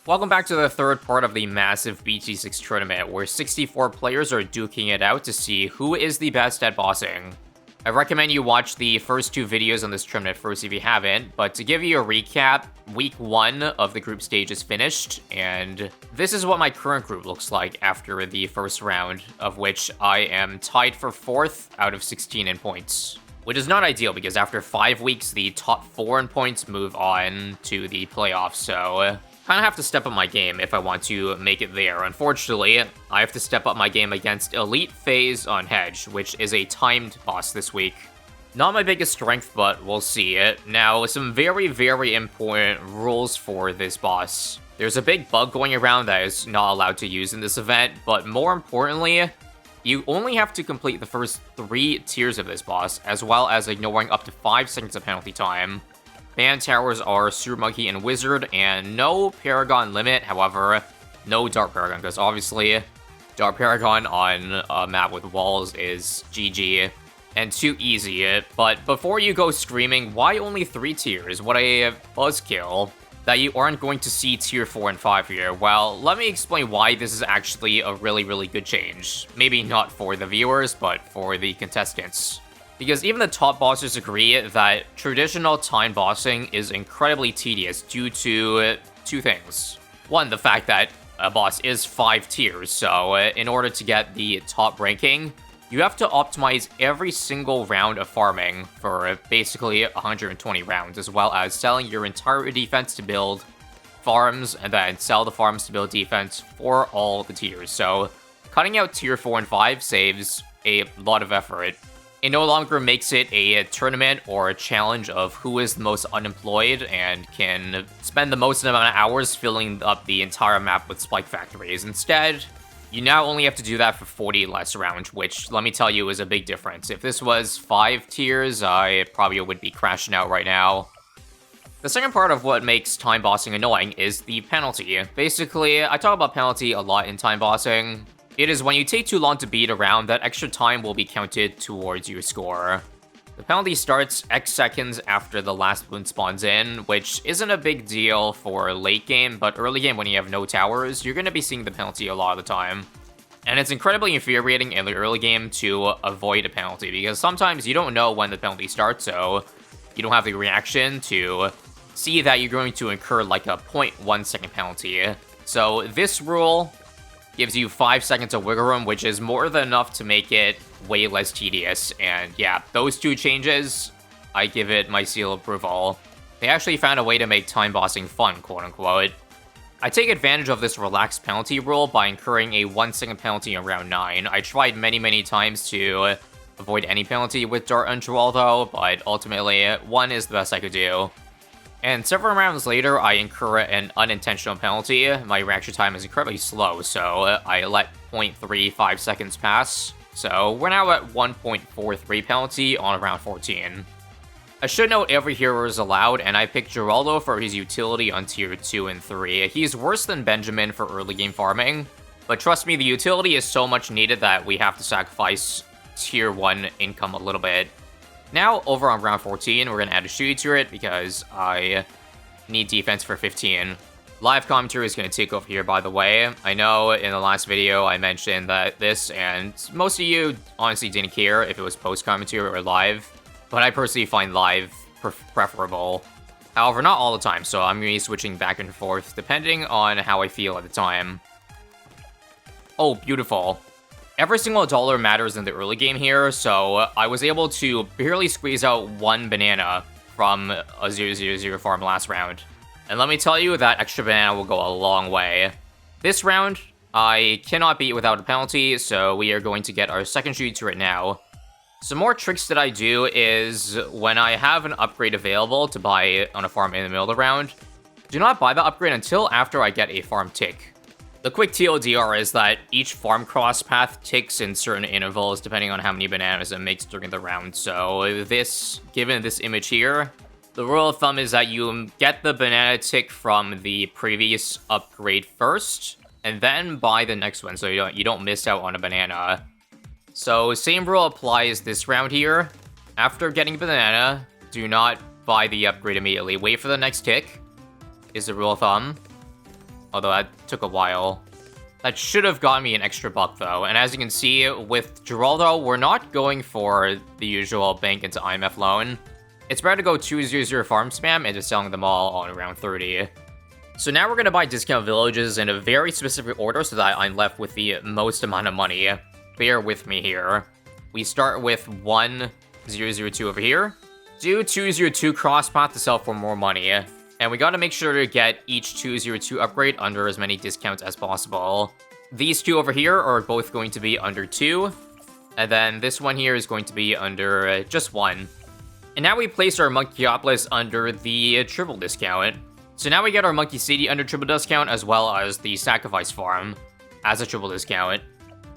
Welcome back to the third part of the massive BT6 tournament, where 64 players are duking it out to see who is the best at bossing. I recommend you watch the first two videos on this tournament first if you haven't, but to give you a recap, week 1 of the group stage is finished, and this is what my current group looks like after the first round, of which I am tied for 4th out of 16 in points. Which is not ideal, because after 5 weeks, the top 4 in points move on to the playoffs, so kind of have to step up my game if I want to make it there. Unfortunately, I have to step up my game against Elite Phayze on Hedge, which is a timed boss this week. Not my biggest strength, but we'll see it. Now, some very important rules for this boss. There's a big bug going around that is not allowed to use in this event, but more importantly, you only have to complete the first 3 tiers of this boss, as well as ignoring up to 5 seconds of penalty time. Band towers are Super Monkey and Wizard, and no Paragon limit, however, no Dark Paragon, because obviously, Dark Paragon on a map with walls is GG, and too easy. But before you go screaming, why only 3 tiers? What a buzzkill that you aren't going to see tier 4 and 5 here. Well, let me explain why this is actually a really good change. Maybe not for the viewers, but for the contestants. Because even the top bossers agree that traditional time bossing is incredibly tedious due to 2 things. One, the fact that a boss is 5 tiers, so in order to get the top ranking, you have to optimize every single round of farming for basically 120 rounds, as well as selling your entire defense to build farms, and then sell the farms to build defense for all the tiers. So cutting out tier 4 and 5 saves a lot of effort. It no longer makes it a tournament or a challenge of who is the most unemployed and can spend the most amount of hours filling up the entire map with spike factories. Instead, you now only have to do that for 40 less rounds, which, let me tell you, is a big difference. If this was 5 tiers, I probably would be crashing out right now. The second part of what makes time bossing annoying is the penalty. Basically, I talk about penalty a lot in time bossing. It is when you take too long to beat a round, that extra time will be counted towards your score. The penalty starts X seconds after the last bloon spawns in, which isn't a big deal for late game, but early game when you have no towers, you're going to be seeing the penalty a lot of the time. And it's incredibly infuriating in the early game to avoid a penalty, because sometimes you don't know when the penalty starts, so you don't have the reaction to see that you're going to incur like a 0.1 second penalty. So this rule gives you 5 seconds of wiggle room, which is more than enough to make it way less tedious. And yeah, those 2 changes, I give it my seal of approval. They actually found a way to make time bossing fun, quote-unquote. I take advantage of this relaxed penalty rule by incurring a 1 second penalty in round 9. I tried many times to avoid any penalty with Dart Untrawall though, but ultimately, 1 is the best I could do. And several rounds later, I incur an unintentional penalty. My reaction time is incredibly slow, so I let 0.35 seconds pass. So we're now at 1.43 penalty on round 14. I should note every hero is allowed, and I picked Geraldo for his utility on tier 2 and 3. He's worse than Benjamin for early game farming, but trust me, the utility is so much needed that we have to sacrifice tier 1 income a little bit. Now, over on round 14, we're going to add a shooting turret because I need defense for 15. Live commentary is going to take over here, by the way. I know in the last video I mentioned that this, and most of you honestly didn't care if it was post-commentary or live, but I personally find live preferable. However, not all the time, so I'm going to be switching back and forth depending on how I feel at the time. Oh, beautiful. Every single dollar matters in the early game here, so I was able to barely squeeze out 1 banana from a 0-0-0 farm last round. And let me tell you, that extra banana will go a long way. This round, I cannot beat without a penalty, so we are going to get our second shooting turret now. Some more tricks that I do is, when I have an upgrade available to buy on a farm in the middle of the round, do not buy the upgrade until after I get a farm tick. The quick TLDR is that each farm cross path ticks in certain intervals depending on how many bananas it makes during the round. So this, given this image here, the rule of thumb is that you get the banana tick from the previous upgrade first, and then buy the next one so you don't miss out on a banana. So same rule applies this round here. After getting a banana, do not buy the upgrade immediately. Wait for the next tick, is the rule of thumb. Although that took a while. That should have gotten me an extra buck, though. And as you can see, with Geraldo, we're not going for the usual bank into IMF loan. It's better to go 200 farm spam and just selling them all on around 30. So now we're going to buy discount villages in a very specific order so that I'm left with the most amount of money. Bear with me here. We start with 1002 over here. Do 202 crosspath to sell for more money. And we gotta make sure to get each 202 upgrade under as many discounts as possible. These two over here are both going to be under 2. And then this one here is going to be under just 1. And now we place our Monkeyopolis under the triple discount. So now we get our Monkey City under triple discount as well as the Sacrifice Farm as a triple discount.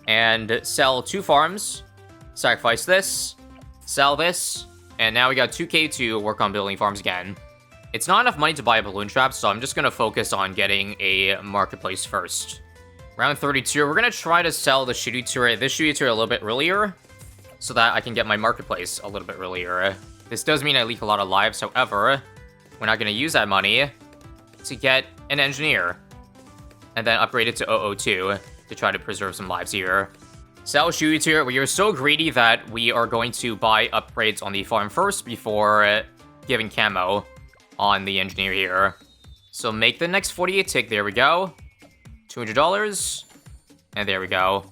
And sell 2 farms, sacrifice this, sell this, and now we got 2k to work on building farms again. It's not enough money to buy a balloon trap, so I'm just going to focus on getting a marketplace first. Round 32, we're going to try to sell the shooting turret, this shooting turret a little bit earlier, so that I can get my marketplace a little bit earlier. This does mean I leak a lot of lives, however, we're not going to use that money to get an engineer, and then upgrade it to 002 to try to preserve some lives here. Sell shooting turret, we are so greedy that we are going to buy upgrades on the farm first before giving camo on the engineer here. So make the next 48 tick, there we go. $200, and there we go.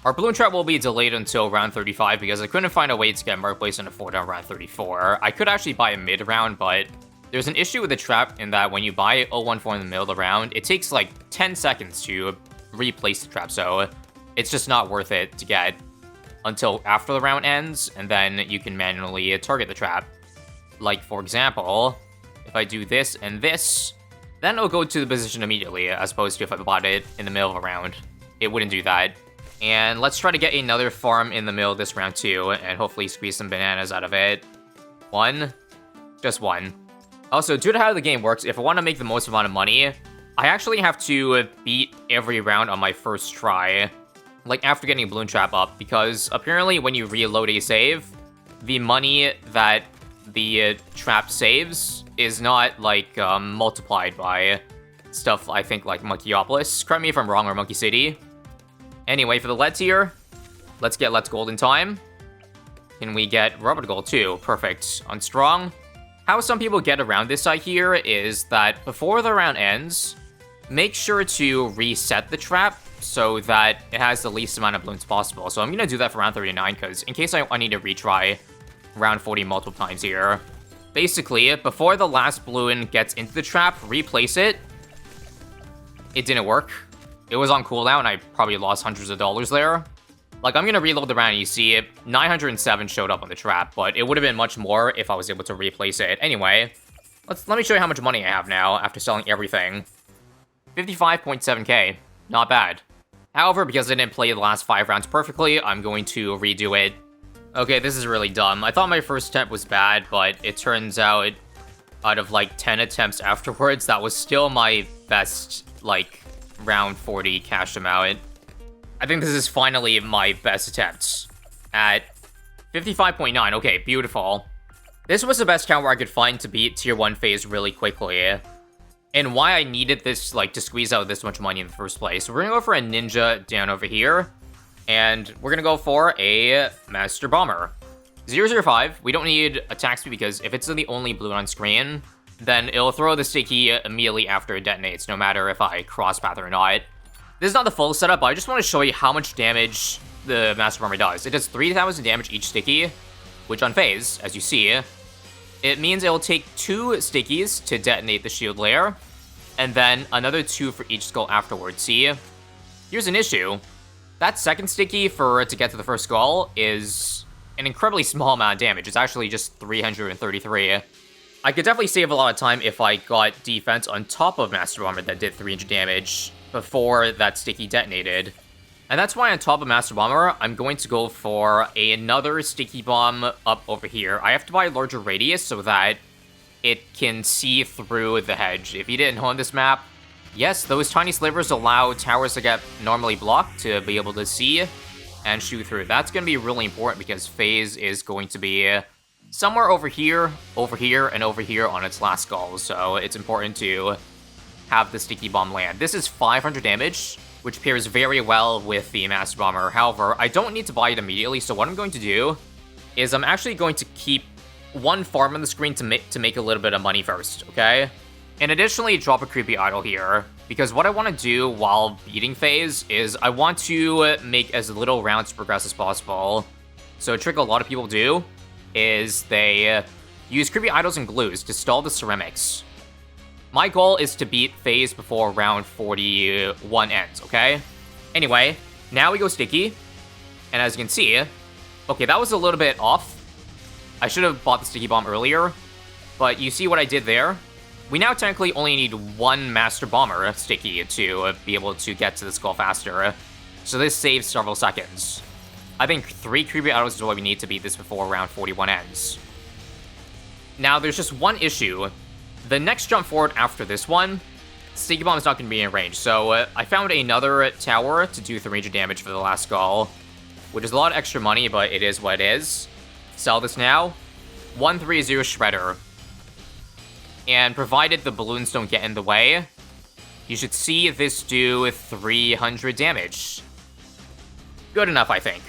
Our balloon trap will be delayed until round 35 because I couldn't find a way to get marketplace in a 4-down round 34. I could actually buy a mid-round, but there's an issue with the trap in that when you buy 014 in the middle of the round, it takes like 10 seconds to replace the trap, so it's just not worth it to get until after the round ends, and then you can manually target the trap. Like, for example, if I do this and this, then it'll go to the position immediately, as opposed to if I bought it in the middle of a round. It wouldn't do that. And let's try to get another farm in the middle of this round too, and hopefully squeeze some bananas out of it. 1. Just 1. Also, due to how the game works, if I want to make the most amount of money, I actually have to beat every round on my first try, like after getting a balloon trap up, because apparently when you reload a save, the money that the trap saves is not, like, multiplied by stuff, I think, like Monkeyopolis. Correct me if I'm wrong, or Monkey City. Anyway, for the lead tier, let's get Let's Gold in time. Can we get Rubber Gold too? Perfect. On Strong. How some people get around this side here is that before the round ends, make sure to reset the trap so that it has the least amount of balloons possible. So I'm going to do that for round 39, because in case I need to retry round 40 multiple times here. Basically, before the last balloon gets into the trap, replace it. It didn't work. It was on cooldown, I probably lost hundreds of dollars there. Like, I'm going to reload the round, and you see it, 907 showed up on the trap, but it would have been much more if I was able to replace it. Anyway, let me show you how much money I have now after selling everything. 55.7k. Not bad. However, because I didn't play the last 5 rounds perfectly, I'm going to redo it. Okay, this is really dumb. I thought my first attempt was bad, but it turns out of like 10 attempts afterwards, that was still my best, like, round 40 cash amount. I think this is finally my best attempt at 55.9. Okay, beautiful. This was the best count where I could find to beat tier 1 phase really quickly. And why I needed this, like, to squeeze out this much money in the first place. So we're gonna go for a ninja down over here. And we're gonna go for a Master Bomber. 005, we don't need attack speed because if it's the only balloon on screen, then it'll throw the sticky immediately after it detonates, no matter if I crosspath or not. This is not the full setup, but I just want to show you how much damage the Master Bomber does. It does 3,000 damage each sticky, which on phase, as you see, it means it'll take 2 stickies to detonate the shield layer, and then another 2 for each skull afterwards. See, here's an issue. That second sticky for it to get to the first skull is an incredibly small amount of damage. It's actually just 333. I could definitely save a lot of time if I got defense on top of Master Bomber that did 300 damage before that sticky detonated. And that's why on top of Master Bomber, I'm going to go for another sticky bomb up over here. I have to buy a larger radius so that it can see through the hedge. If you didn't know on this map, yes, those tiny slivers allow towers to get normally blocked to be able to see and shoot through. That's going to be really important because phase is going to be somewhere over here, and over here on its last skull. So it's important to have the Sticky Bomb land. This is 500 damage, which pairs very well with the Master Bomber. However, I don't need to buy it immediately, so what I'm going to do is I'm actually going to keep one farm on the screen to make a little bit of money first, okay? And additionally, drop a creepy idol here, because what I want to do while beating Phayze is I want to make as little rounds progress as possible. So a trick a lot of people do is they use creepy idols and glues to stall the ceramics. My goal is to beat Phayze before round 41 ends, okay? Anyway, now we go Sticky, and as you can see, okay, that was a little bit off. I should have bought the Sticky Bomb earlier, but you see what I did there? We now technically only need one Master Bomber Sticky to be able to get to the skull faster, so this saves several seconds. I think 3 creepy idols is what we need to beat this before round 41 ends. Now, there's just one issue. The next jump forward after this one, Sticky Bomb is not going to be in range, so I found another tower to do 300 damage for the last skull, which is a lot of extra money, but it is what it is. Sell this now. 130 Shredder. And provided the balloons don't get in the way, you should see this do 300 damage. Good enough, I think.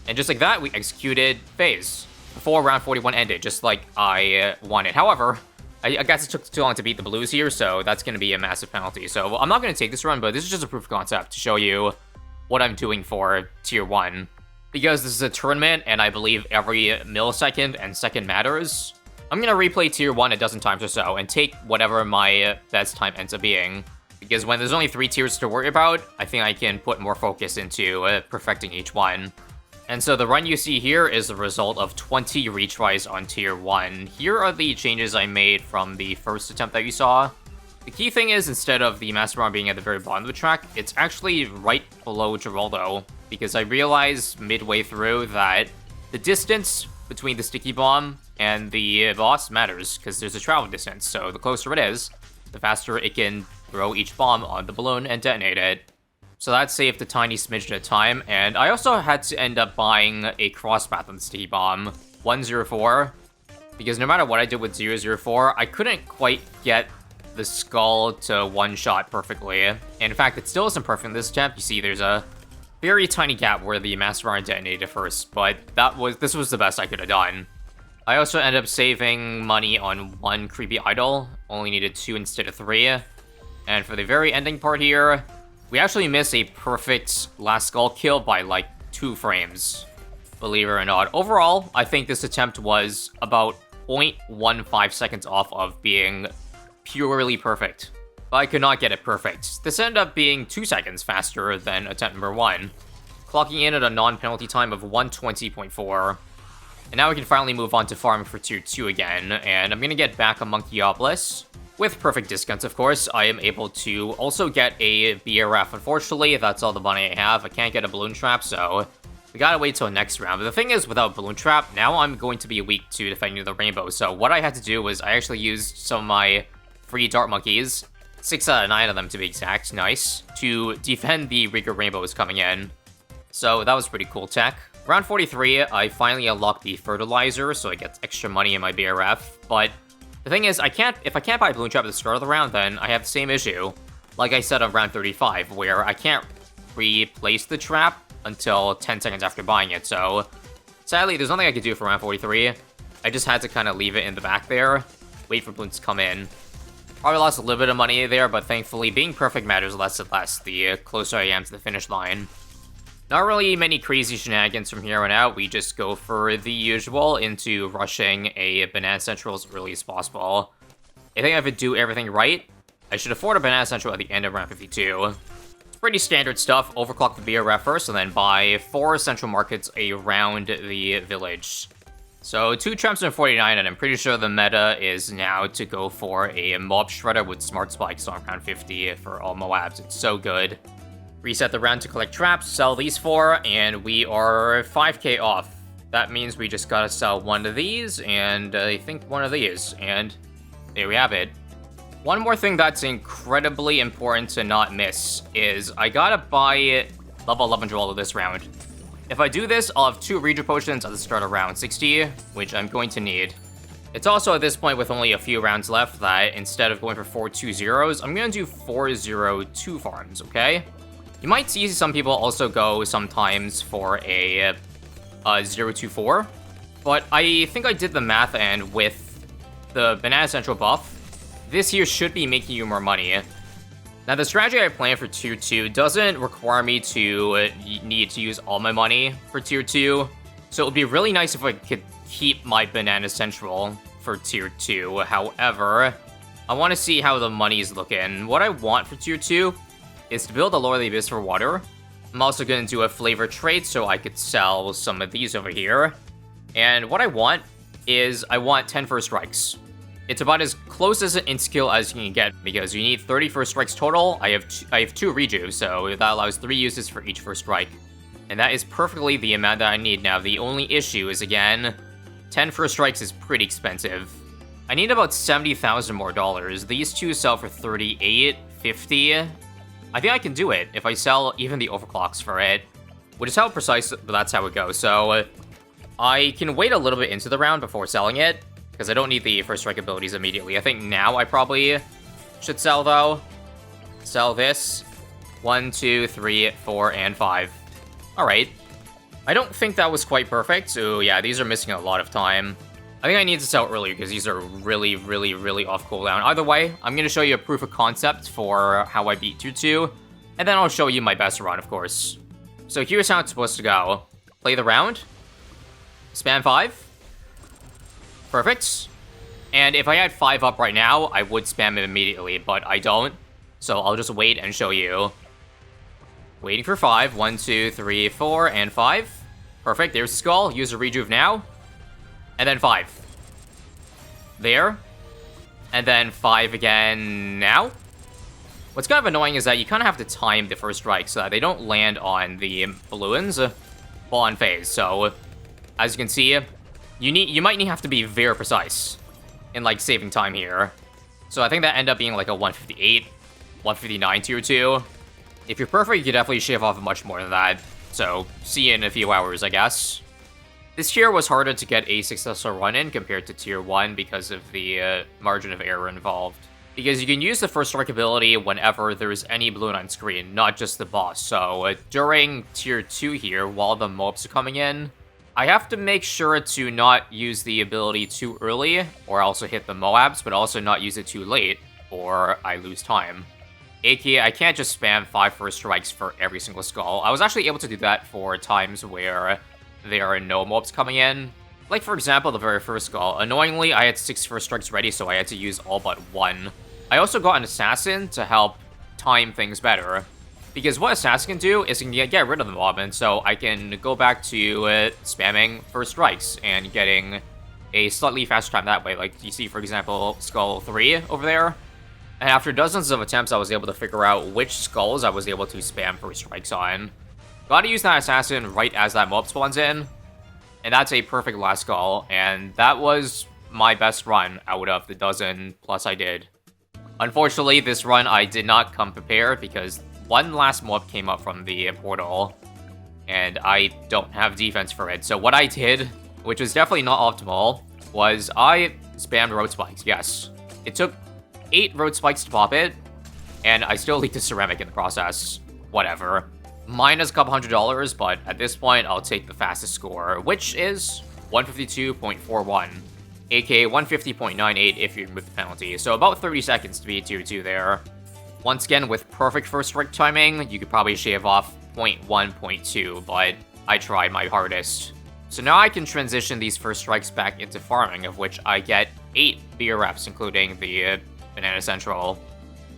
And just like that, we executed Phayze before round 41 ended, just like I wanted. However, I guess it took too long to beat the blues here, so that's going to be a massive penalty. So I'm not going to take this run, but this is just a proof of concept to show you what I'm doing for Tier 1. Because this is a tournament, and I believe every millisecond and second matters, I'm going to replay Tier 1 a dozen times or so, and take whatever my best time ends up being. Because when there's only 3 tiers to worry about, I think I can put more focus into perfecting each one. And so the run you see here is the result of 20 retries on Tier 1. Here are the changes I made from the first attempt that you saw. The key thing is, instead of the Master Bomb being at the very bottom of the track, it's actually right below Geraldo, because I realized midway through that the distance between the Sticky Bomb and the boss matters, because there's a travel distance, so the closer it is, the faster it can throw each bomb on the balloon and detonate it. So that saved a tiny smidgen of time, and I also had to end up buying a crosspath on the Sticky Bomb, 104, because no matter what I did with 004, I couldn't quite get the skull to one-shot perfectly. And in fact, it still isn't perfect in this attempt. You see there's a very tiny gap where the Master Bomb detonated first, but this was the best I could have done. I also ended up saving money on 1 creepy idol, only needed 2 instead of 3. And for the very ending part here, we actually missed a perfect last skull kill by like 2 frames, believe it or not. Overall, I think this attempt was about 0.15 seconds off of being purely perfect. But I could not get it perfect. This ended up being 2 seconds faster than attempt number 1, clocking in at a non-penalty time of 120.4. And now we can finally move on to farming for Tier 2 again, and I'm gonna get back a Monkeyopoulos. With perfect discounts, of course, I am able to also get a BRF. Unfortunately, that's all the money I have. I can't get a Balloon Trap, so we gotta wait till next round. But the thing is, without Balloon Trap, now I'm going to be weak to defending the rainbow. So what I had to do was I actually used some of my free Dart Monkeys, 6 out of 9 of them to be exact, nice, to defend the Rigger rainbows coming in. So that was pretty cool tech. Round 43, I finally unlocked the Fertilizer, so I get extra money in my BRF, but the thing is, if I can't buy Balloon Trap at the start of the round, then I have the same issue, like I said on round 35, where I can't replace the trap until 10 seconds after buying it, so sadly, there's nothing I could do for round 43. I just had to kind of leave it in the back there, wait for balloons to come in. Probably lost a little bit of money there, but thankfully, being perfect matters less and less the closer I am to the finish line. Not really many crazy shenanigans from here on out. We just go for the usual into rushing a Banana Central as early as possible. I think if I do everything right, I should afford a Banana Central at the end of round 52. It's pretty standard stuff. Overclock the BRF first, and then buy 4 central markets around the village. So 2 traps and 49, and I'm pretty sure the meta is now to go for a Mob Shredder with Smart Spikes on round 50 for all Moabs. It's so good. Reset the round to collect traps, sell these 4, and we are 5k off. That means we just gotta sell 1 of these, and I think 1 of these, and there we have it. One more thing that's incredibly important to not miss is I gotta buy level 11 Geraldo this round. If I do this, I'll have 2 Reader Potions at the start of round 60, which I'm going to need. It's also at this point with only a few rounds left that instead of going for 4 2-0s, I'm going to do 4-0-2 farms, okay? You might see some people also go sometimes for a 0-2-4, but I think I did the math, and with the Banana Central buff, this here should be making you more money. Now, the strategy I plan for Tier 2 doesn't require me to need to use all my money for Tier 2, so it would be really nice if I could keep my Banana Central for Tier 2. However, I want to see how the money is looking. What I want for Tier 2 is to build a Lord of the Abyss for water. I'm also going to do a flavor trade so I could sell some of these over here. And what I want is I want 10 first strikes. It's about as close as an int skill as you can get because you need 30 first strikes total. I have 2 rejuve, so that allows 3 uses for each first strike. And that is perfectly the amount that I need. Now, the only issue is, again, 10 first strikes is pretty expensive. I need about 70,000 more dollars. These two sell for 38.50. I think I can do it if I sell even the overclocks for it, which is how precise, but that's how it goes. So I can wait a little bit into the round before selling it because I don't need the first strike abilities immediately. I think now I probably should sell, though. Sell this. 1, 2, 3, 4, and 5. All right. I don't think that was quite perfect. So yeah, these are missing a lot of time. I think I need to sell earlier because these are really, really, really off cooldown. Either way, I'm going to show you a proof of concept for how I beat Tier 2, and then I'll show you my best run, of course. So here's how it's supposed to go. Play the round. Spam 5. Perfect. And if I had 5 up right now, I would spam it immediately, but I don't. So I'll just wait and show you. Waiting for 5. 1, 2, 3, 4, and 5. Perfect. There's the skull. Use a rejuve now. And then 5. There. And then 5 again now. What's kind of annoying is that you kind of have to time the first strike so that they don't land on the balloons while on phase. So, as you can see, you might have to be very precise in, like, saving time here. So I think that ended up being like a 158, 159 Tier 2. If you're perfect, you could definitely shave off much more than that. So, see you in a few hours, I guess. This tier was harder to get a successful run in compared to Tier 1 because of the margin of error involved. Because you can use the first strike ability whenever there's any balloon on screen, not just the boss. So during Tier 2 here, while the mobs are coming in, I have to make sure to not use the ability too early, or also hit the Moabs, but also not use it too late, or I lose time. AKA, I can't just spam 5 first strikes for every single skull. I was actually able to do that for times where there are no mobs coming in. Like, for example, the very first skull. Annoyingly, I had 6 first strikes ready, so I had to use all but 1. I also got an assassin to help time things better. Because what assassin can do is can get rid of the mob, and so I can go back to spamming first strikes and getting a slightly faster time that way. Like, you see, for example, skull 3 over there. And after dozens of attempts, I was able to figure out which skulls I was able to spam first strikes on. Gotta use that assassin right as that mob spawns in. And that's a perfect last skull. And that was my best run out of the dozen plus I did. Unfortunately, this run I did not come prepared because one last mob came up from the portal. And I don't have defense for it. So what I did, which was definitely not optimal, was I spammed road spikes, yes. It took 8 road spikes to pop it, and I still leaked the ceramic in the process. Whatever. Minus a couple $100, but at this point, I'll take the fastest score, which is 152.41, aka 150.98 if you remove the penalty. So about 30 seconds to be Tier 2 there. Once again, with perfect first strike timing, you could probably shave off 0.1, 0.2, but I tried my hardest. So now I can transition these first strikes back into farming, of which I get 8 BRFs, including the Banana Central.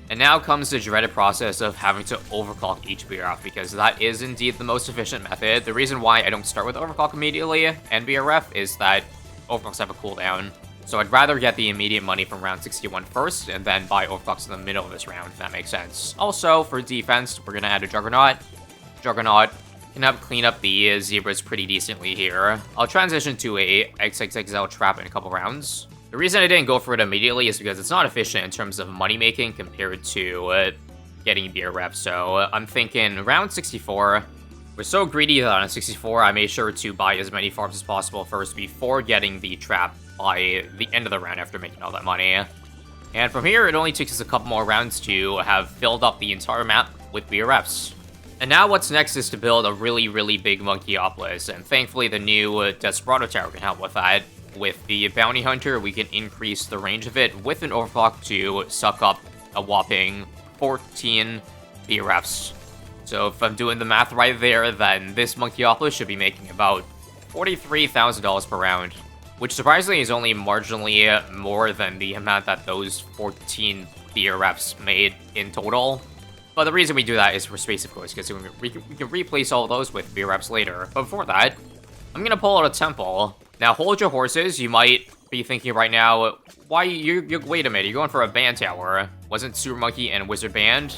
And now comes the dreaded process of having to overclock each BRF, because that is indeed the most efficient method. The reason why I don't start with overclock immediately and BRF is that overclocks have a cooldown. So I'd rather get the immediate money from round 61 first, and then buy overclocks in the middle of this round, if that makes sense. Also, for defense, we're gonna add a Juggernaut. Juggernaut can clean up the zebras pretty decently here. I'll transition to a XXXL trap in a couple rounds. The reason I didn't go for it immediately is because it's not efficient in terms of money making compared to getting BRF. So I'm thinking round 64. We're so greedy that on 64, I made sure to buy as many farms as possible first before getting the trap by the end of the round after making all that money. And from here, it only takes us a couple more rounds to have filled up the entire map with BRFs. And now what's next is to build a really, really big Monkeyopolis, and thankfully the new Desperado Tower can help with that. With the Bounty Hunter, we can increase the range of it with an overclock to suck up a whopping 14 BRFs. So if I'm doing the math right there, then this Monkeyopolis should be making about $43,000 per round, which surprisingly is only marginally more than the amount that those 14 BRFs made in total. But the reason we do that is for space, of course, because we can replace all those with BRFs later. But before that, I'm gonna pull out a temple. Now, hold your horses. You might be thinking right now, why wait a minute, you're going for a band tower. Wasn't Super Monkey and Wizard Band?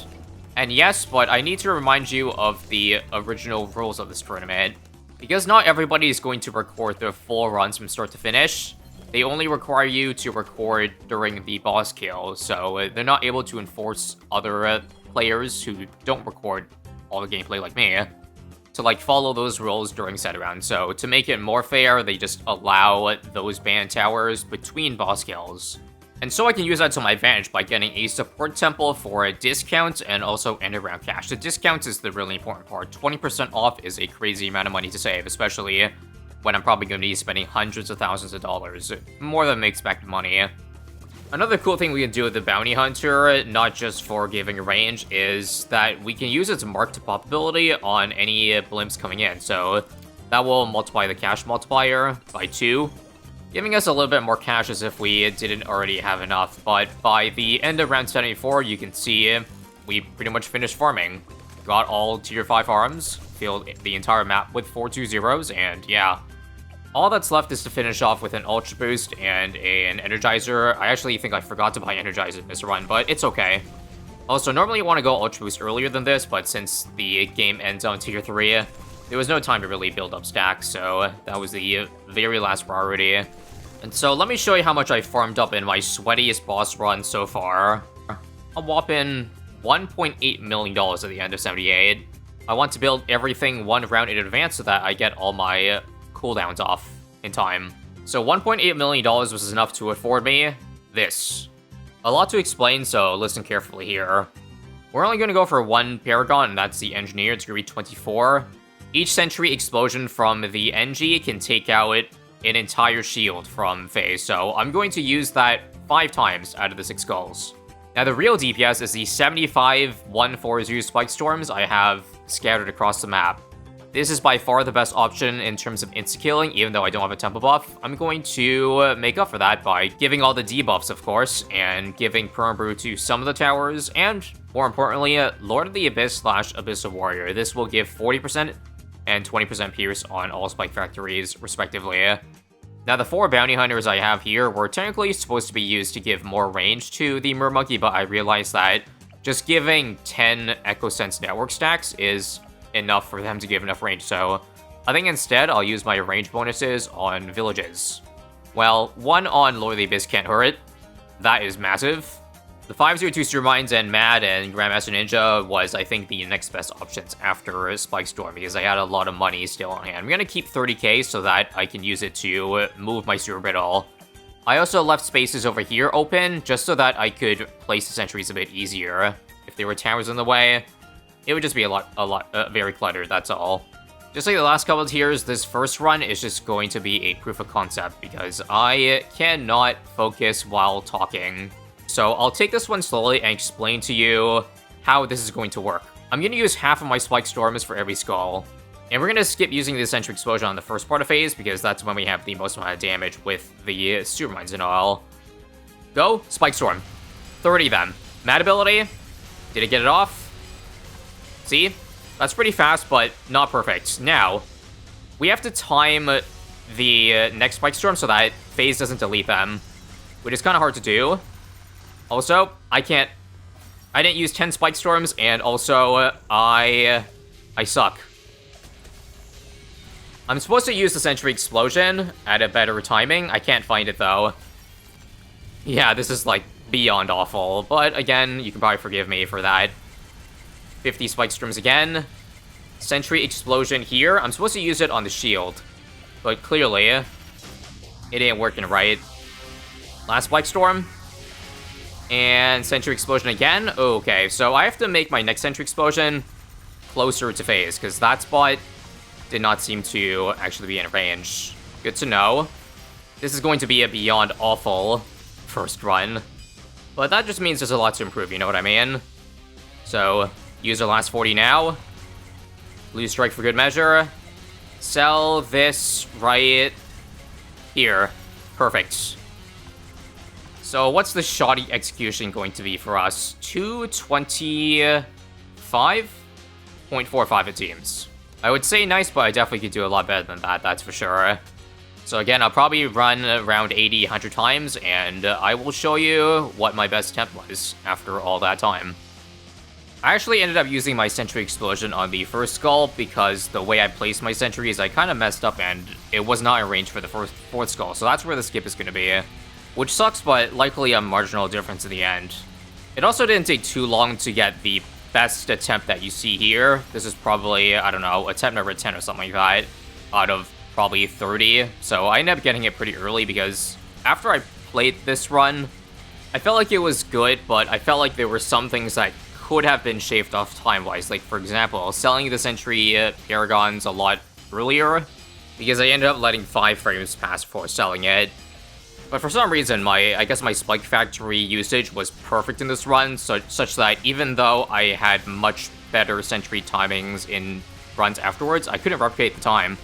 And yes, but I need to remind you of the original rules of this tournament. Because not everybody is going to record their full runs from start to finish, they only require you to record during the boss kill, so they're not able to enforce other players who don't record all the gameplay like me to like follow those rules during set round. So to make it more fair, they just allow those band towers between boss kills. And so I can use that to my advantage by getting a support temple for a discount and also end around cash. The discount is the really important part. 20% off is a crazy amount of money to save, especially when I'm probably going to be spending hundreds of thousands of dollars. More than makes back money. Another cool thing we can do with the Bounty Hunter, not just for giving range, is that we can use its mark to pop ability on any blimps coming in. So that will multiply the cash multiplier by 2. Giving us a little bit more cash as if we didn't already have enough, but by the end of round 74, you can see we pretty much finished farming. Got all tier 5 farms, filled the entire map with 420s, and yeah. All that's left is to finish off with an Ultra Boost and an Energizer. I actually think I forgot to buy Energizer in this run, but it's okay. Also, normally you want to go Ultra Boost earlier than this, but since the game ends on tier 3, there was no time to really build up stacks, so that was the very last priority. And so let me show you how much I farmed up in my sweatiest boss run so far. A whopping $1.8 million at the end of 78. I want to build everything one round in advance so that I get all my cooldowns off in time. So $1.8 million was enough to afford me this. A lot to explain, so listen carefully here. We're only going to go for one Paragon, and that's the Engineer. It's going to be 24. Each Sentry Explosion from the NG can take out an entire shield from Phayze, so I'm going to use that 5 times out of the 6 skulls. Now the real DPS is the 75 140 Spike Storms I have scattered across the map. This is by far the best option in terms of insta-killing, even though I don't have a tempo buff. I'm going to make up for that by giving all the debuffs, of course, and giving Permabrew to some of the towers, and more importantly, Lord of the Abyss / Abyssal Warrior. This will give 40% and 20% pierce on all Spike Factories, respectively. Now, the 4 Bounty Hunters I have here were technically supposed to be used to give more range to the Mermonkey, but I realized that just giving 10 Echo Sense Network stacks is enough for them to give enough range, so I think instead I'll use my range bonuses on villages. Well, 1 on Lord of the Abyss can't hurt. That is massive. The 502 Super Mines and Mad and Grandmaster Ninja was, I think, the next best options after Spike Storm, because I had a lot of money still on hand. I'm gonna keep 30k so that I can use it to move my Super Brittle. I also left spaces over here open, just so that I could place the sentries a bit easier. If there were towers in the way, it would just be very cluttered, that's all. Just like the last couple of tiers, this first run is just going to be a proof of concept, because I cannot focus while talking. So I'll take this one slowly and explain to you how this is going to work. I'm going to use half of my Spike Storms for every skull. And we're going to skip using the Sentry Explosion on the first part of Phayze, because that's when we have the most amount of damage with the Super Mines and all. Go, Spike Storm. 30 them. Mad ability. Did it get it off? See? That's pretty fast, but not perfect. Now, we have to time the next Spike Storm so that Phayze doesn't delete them, which is kind of hard to do. Also, I didn't use 10 Spike Storms, and also, I suck. I'm supposed to use the Sentry Explosion at a better timing. I can't find it, though. Yeah, this is, like, beyond awful. But, again, you can probably forgive me for that. 50 Spike Storms again. Sentry Explosion here. I'm supposed to use it on the shield. But clearly, It ain't working right. Last Spike Storm. And Sentry Explosion again. Okay, so I have to make my next Sentry Explosion closer to Phayze, because that spot did not seem to actually be in range. Good to know. This is going to be a beyond awful first run. But that just means there's a lot to improve, you know what I mean? So, use our last 40 now. Blue Strike for good measure. Sell this right here. Perfect. So, what's the shoddy execution going to be for us? 225.45 it seems. I would say nice, but I definitely could do a lot better than that, that's for sure. So again, I'll probably run around 80, 100 times, and I will show you what my best attempt was after all that time. I actually ended up using my Sentry Explosion on the first skull because the way I placed my sentries, I kind of messed up and it was not in range for the fourth skull, so that's where the skip is going to be. Which sucks, but likely a marginal difference in the end. It also didn't take too long to get the best attempt that you see here. This is probably, I don't know, attempt number 10 or something like that, out of probably 30. So I ended up getting it pretty early because after I played this run, I felt like it was good, but I felt like there were some things that could have been shaved off time-wise. Like, for example, selling the Sentry Paragons a lot earlier, because I ended up letting 5 frames pass before selling it. But for some reason, I guess my Spike Factory usage was perfect in this run, such that even though I had much better Sentry timings in runs afterwards, I couldn't replicate the time.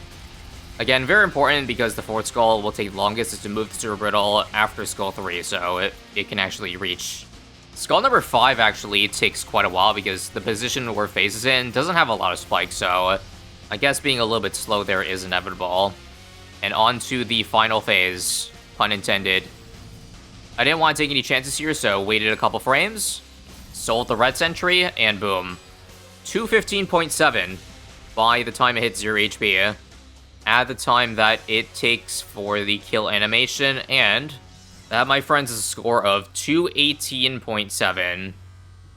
Again, very important because the fourth skull will take longest is to move the Super Brittle after skull 3, so it can actually reach. Skull number 5 actually takes quite a while because the position where Phayze is in doesn't have a lot of spikes, so I guess being a little bit slow there is inevitable. And on to the final phase, pun intended. I didn't want to take any chances here, so waited a couple frames, sold the red sentry, and boom. 215.7 by the time it hits 0 HP. At the time that it takes for the kill animation, and that, my friends, is a score of 218.7.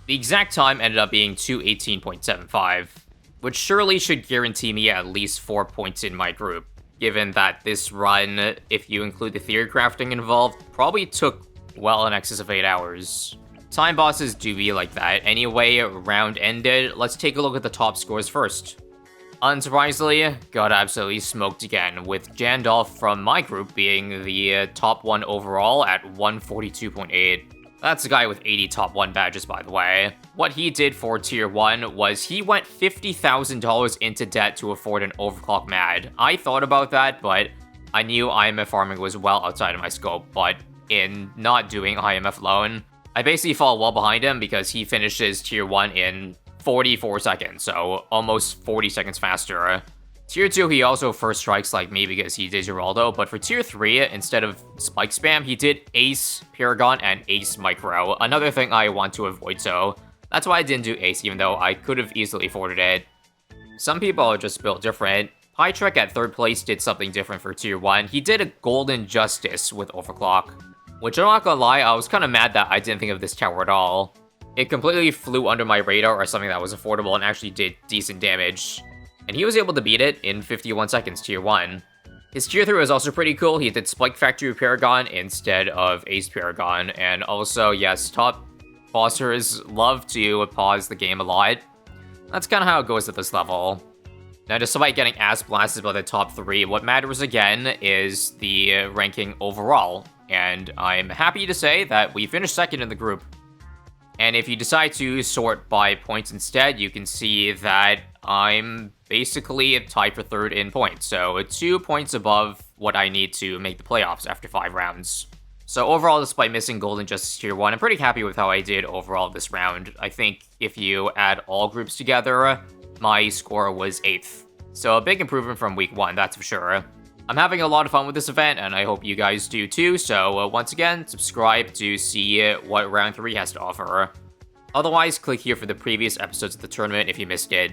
The exact time ended up being 218.75, which surely should guarantee me at least 4 points in my group, given that this run, if you include the theory crafting involved, probably took well in excess of 8 hours. Time bosses do be like that. Anyway, round ended. Let's take a look at the top scores first. Unsurprisingly, got absolutely smoked again, with Jandalf from my group being the top 1 overall at 142.8. That's the guy with 80 top 1 badges, by the way. What he did for tier 1 was he went $50,000 into debt to afford an overclock MAD. I thought about that, but I knew IMF farming was well outside of my scope, but in not doing IMF loan, I basically fall well behind him because he finishes tier 1 in 44 seconds, so almost 40 seconds faster. Tier 2, he also first strikes like me because he did Geraldo, but for tier 3, instead of spike spam, he did Ace Paragon and Ace Micro, another thing I want to avoid, so that's why I didn't do Ace, even though I could have easily afforded it. Some people are just built different. Pytrek at 3rd place did something different for tier 1. He did a Golden Justice with Overclock, which I'm not gonna lie, I was kind of mad that I didn't think of this tower at all. It completely flew under my radar as something that was affordable and actually did decent damage. And he was able to beat it in 51 seconds, tier 1. His tier 3 was also pretty cool. He did Spike Factory Paragon instead of Ace Paragon. And also, yes, top bossers love to pause the game a lot. That's kind of how it goes at this level. Now, despite getting ass blasted by the top 3, what matters again is the ranking overall. And I'm happy to say that we finished 2nd in the group. And if you decide to sort by points instead, you can see that I'm basically tied for 3rd in points. So 2 points above what I need to make the playoffs after 5 rounds. So overall, despite missing Golden Justice Tier 1, I'm pretty happy with how I did overall this round. I think if you add all groups together, my score was 8th. So a big improvement from week 1, that's for sure. I'm having a lot of fun with this event, and I hope you guys do too, so once again, subscribe to see what Round 3 has to offer. Otherwise, click here for the previous episodes of the tournament if you missed it.